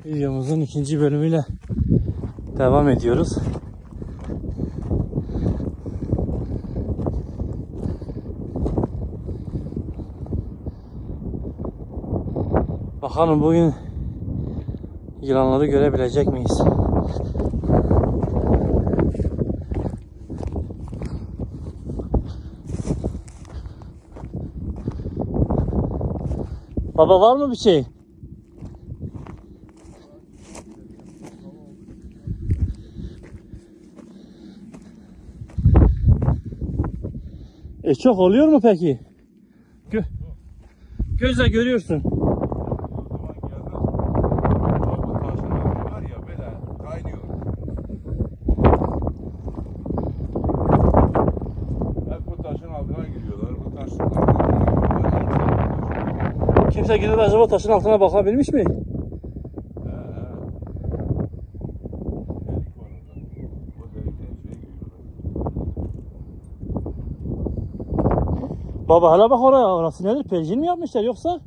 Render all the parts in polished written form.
Videomuzun ikinci bölümüyle devam ediyoruz. Bakalım bugün yılanları görebilecek miyiz? Baba var mı bir şey? Çok oluyor mu peki? Gözle görüyorsun. Kimse gidip acaba taşın altına bakabilmiş mi? Baba hala bak oraya, orası nedir? Percin mi yapmışlar yoksa?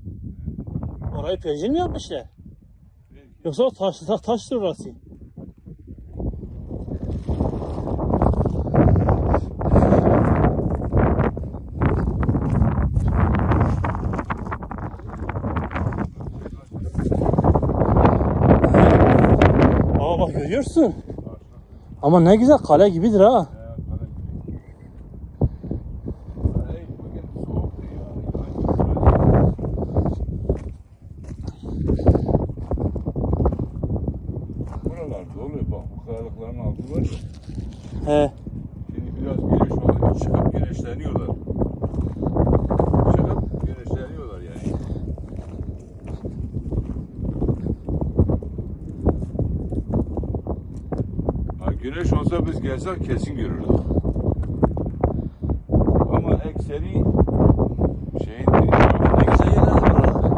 Orayı percin mi yapmışlar? Yoksa o taştır orası. Aa bak görüyorsun. Ama ne güzel kale gibidir ha. He. Şimdi biraz güneş oluyor, çıkıp güneşleniyorlar. Çıkıp güneşleniyorlar yani. Ha, güneş olsa biz gelsek kesin görürdük. Ama ekseri şeyin Ne güzel yerler var orada.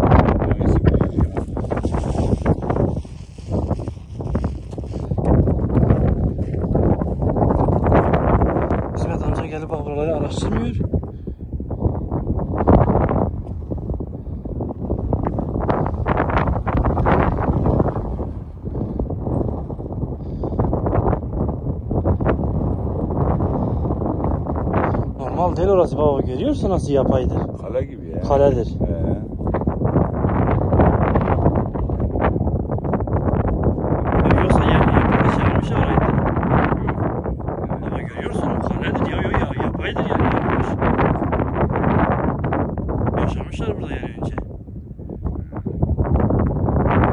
İsmet amca gelip bak buraları araştırmıyor. Normal değil orası baba, görüyorsun nasıl yapaydır. Kale gibi ya. Kaledir. Yoksa yer çevirmiş orayı. Ama görüyorsun o kaledir ya yapaydır yani. Yaşamışlar burada yani önce.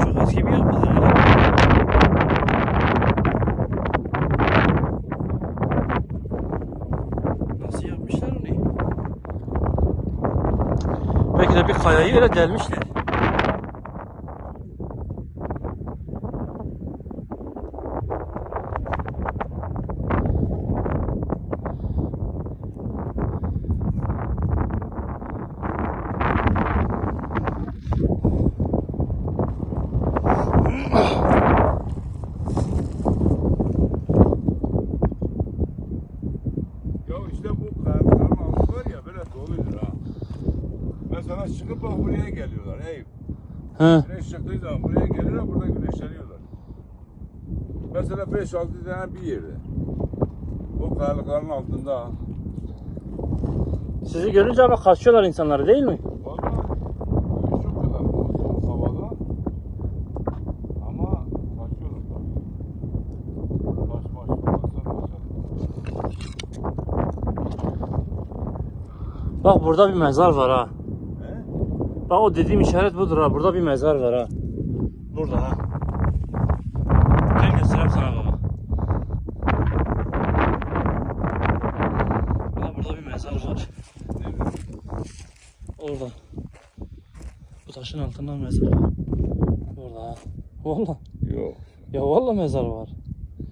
Çok eski bir yapıdır yani. Nasıl yapmışlar onu? Belki de bir kayayı öyle delmişler. Ya işte bu kayalıkların altı var ya böyle doludur ha. Mesela çıkıp bak buraya geliyorlar. Eyüp. Güneş çıktığı zaman buraya geliyorlar, burada güneşleniyorlar. Mesela 5-6 tane bir yerde. O kayalıkların altında. Sizi görünce ama kaçıyorlar insanları değil mi? Vallahi güneş çok kadar soğuk havada. Ama kaçıyorlar tabii. Bak burada bir mezar var ha. He? Bak o dediğim işaret budur ha. Burada bir mezar var ha. Burada ha. Gel göstereyim sana baba. Burada bir mezar var. Nerede? Orada. Bu taşın altında mezar var. Orada ha. Valla. Yok. Ya valla mezar var.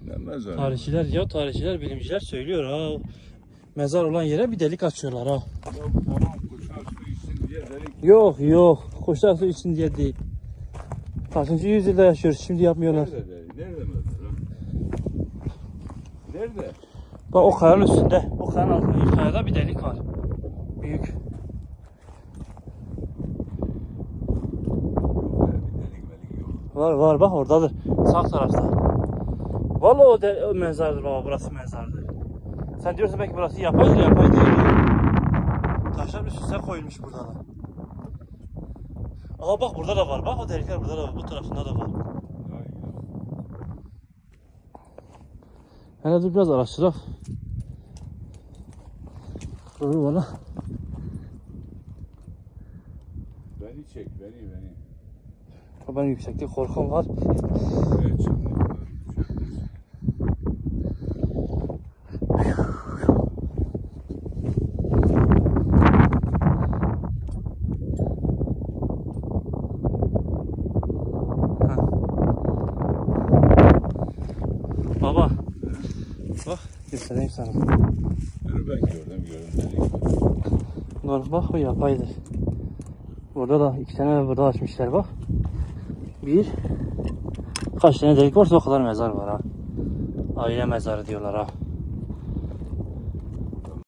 Ne mezarı? Tarihçiler, bilimciler söylüyor ha. Mezar olan yere bir delik açıyorlar ha. Ya tamam, kuşlar su içsin diye delik. Yok. Kuşlar su için diye değil. Kaçıncı yüzyılda yaşıyoruz, şimdi yapmıyorlar. Nerede delik? Nerede mezar? Nerede? Bak o kayanın üstünde. O kayanın altında, kayada bir delik var. Büyük. Yok ya, bir delik melik yok. Var bak oradadır. Sağ tarafta. Vallahi o mezardır baba, burası mezardır. Sen diyorsun belki burası yapaydır değil. Taşlar üst üste koyulmuş burada da. Aha bak burada da var. Bak o delikler burada da var. Bu tarafında da var. Hele dur biraz araştırak. Dur bana. Beni çek, beni. Ben yükseklik korkum var. Evet, şimdi. Baba. Bak göstereyim sana. Ben gördüm. Bunlar bak o yapaydır. Burada da 2 tane burada açmışlar bak. Kaç tane delik varsa o kadar mezar var ha. Aile mezarı diyorlar ha.